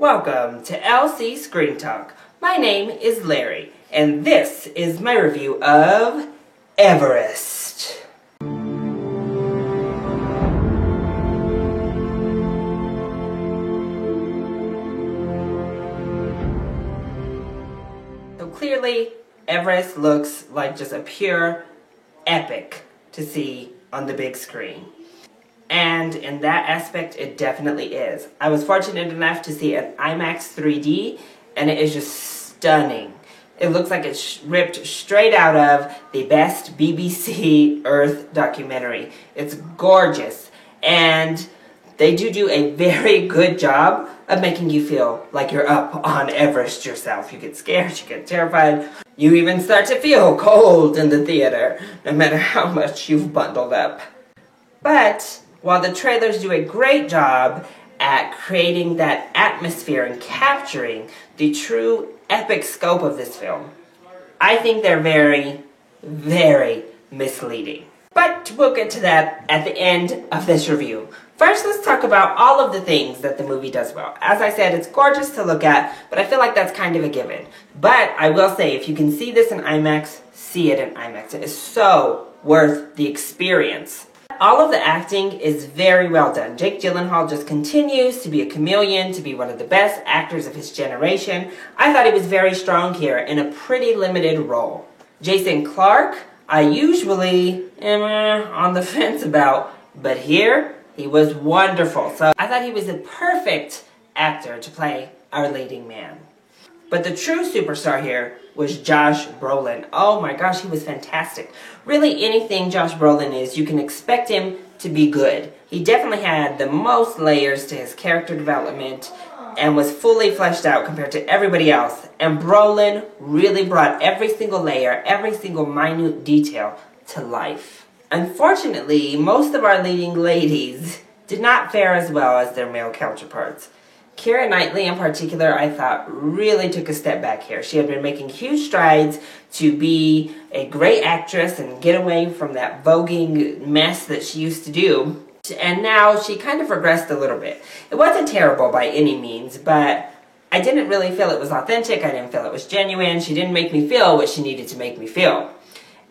Welcome to LC Screen Talk. My name is Larry, and this is my review of Everest. So clearly, Everest looks like just a pure epic to see on the big screen. And in that aspect, it definitely is. I was fortunate enough to see an IMAX 3D, and it is just stunning. It looks like it's ripped straight out of the best BBC Earth documentary. It's gorgeous, and they do a very good job of making you feel like you're up on Everest yourself. You get scared, you get terrified, you even start to feel cold in the theater, no matter how much you've bundled up. But while the trailers do a great job at creating that atmosphere and capturing the true epic scope of this film, I think they're very, very misleading. But we'll get to that at the end of this review. First, let's talk about all of the things that the movie does well. As I said, it's gorgeous to look at, but I feel like that's kind of a given. But I will say, if you can see this in IMAX, see it in IMAX. It is so worth the experience. All of the acting is very well done. Jake Gyllenhaal just continues to be a chameleon, to be one of the best actors of his generation. I thought he was very strong here in a pretty limited role. Jason Clarke, I usually am on the fence about, but here, he was wonderful. So I thought he was a perfect actor to play our leading man. But the true superstar here was Josh Brolin. Oh my gosh, he was fantastic. Really, anything Josh Brolin is, you can expect him to be good. He definitely had the most layers to his character development and was fully fleshed out compared to everybody else. And Brolin really brought every single layer, every single minute detail to life. Unfortunately, most of our leading ladies did not fare as well as their male counterparts. Keira Knightley in particular, I thought, really took a step back here. She had been making huge strides to be a great actress and get away from that voguing mess that she used to do. And now she kind of regressed a little bit. It wasn't terrible by any means, but I didn't really feel it was authentic. I didn't feel it was genuine. She didn't make me feel what she needed to make me feel.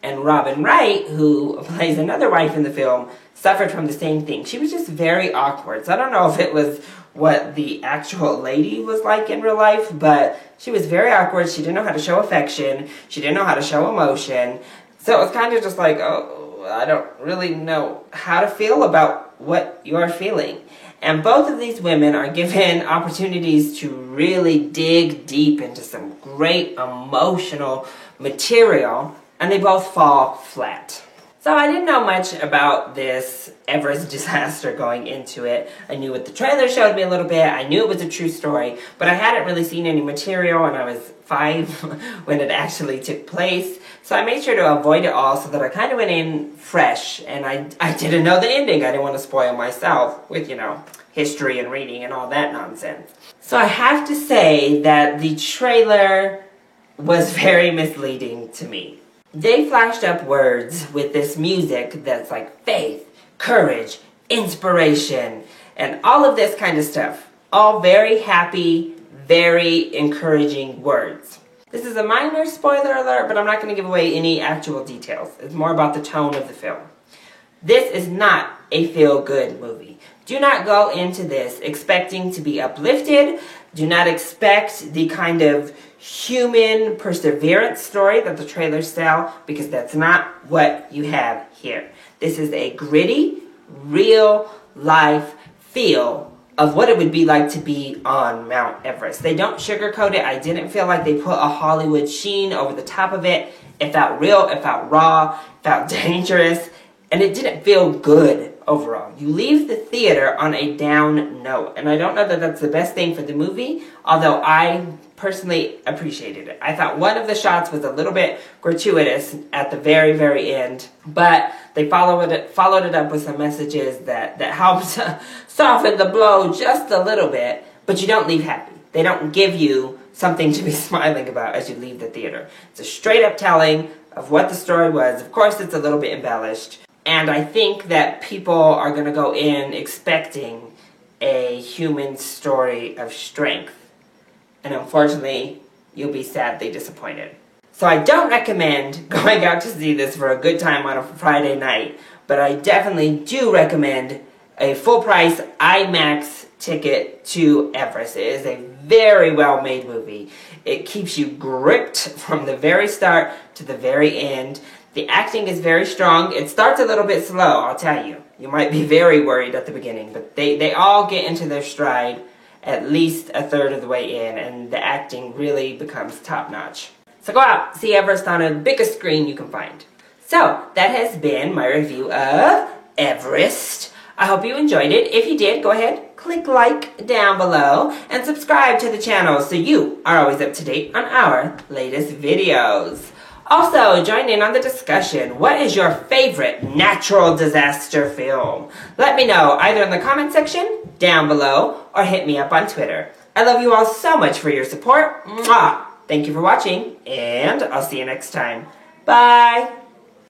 And Robin Wright, who plays another wife in the film, suffered from the same thing. She was just very awkward. So I don't know if it was what the actual lady was like in real life, but she was very awkward. She didn't know how to show affection. She didn't know how to show emotion. So it was kind of just like, oh, I don't really know how to feel about what you're feeling. And both of these women are given opportunities to really dig deep into some great emotional material, and they both fall flat. So I didn't know much about this Everest disaster going into it. I knew what the trailer showed me a little bit. I knew it was a true story, but I hadn't really seen any material, and I was 5 when it actually took place. So I made sure to avoid it all so that I kind of went in fresh, and I didn't know the ending. I didn't want to spoil myself with, history and reading and all that nonsense. So I have to say that the trailer was very misleading to me. They flashed up words with this music that's like faith, courage, inspiration, and all of this kind of stuff. All very happy, very encouraging words. This is a minor spoiler alert, but I'm not going to give away any actual details. It's more about the tone of the film. This is not a feel-good movie. Do not go into this expecting to be uplifted. Do not expect the kind of human perseverance story that the trailers sell, because that's not what you have here. This is a gritty, real life feel of what it would be like to be on Mount Everest. They don't sugarcoat it. I didn't feel like they put a Hollywood sheen over the top of it. It felt real, it felt raw, it felt dangerous, and it didn't feel good overall. You leave the theater on a down note, and I don't know that that's the best thing for the movie, although I personally appreciated it. I thought one of the shots was a little bit gratuitous at the very, very end, but they followed it up with some messages that helped soften the blow just a little bit, but you don't leave happy. They don't give you something to be smiling about as you leave the theater. It's a straight up telling of what the story was. Of course, it's a little bit embellished, and I think that people are going to go in expecting a human story of strength. And unfortunately, you'll be sadly disappointed. So I don't recommend going out to see this for a good time on a Friday night, but I definitely do recommend a full price IMAX ticket to Everest. It is a very well made movie. It keeps you gripped from the very start to the very end. The acting is very strong. It starts a little bit slow, I'll tell you. You might be very worried at the beginning, but they all get into their stride at least a third of the way in, and the acting really becomes top-notch. So go out, see Everest on the biggest screen you can find. So, that has been my review of Everest. I hope you enjoyed it. If you did, go ahead, click like down below, and subscribe to the channel so you are always up to date on our latest videos. Also, join in on the discussion. What is your favorite natural disaster film? Let me know either in the comment section down below or hit me up on Twitter. I love you all so much for your support. Mwah! Thank you for watching, and I'll see you next time. Bye!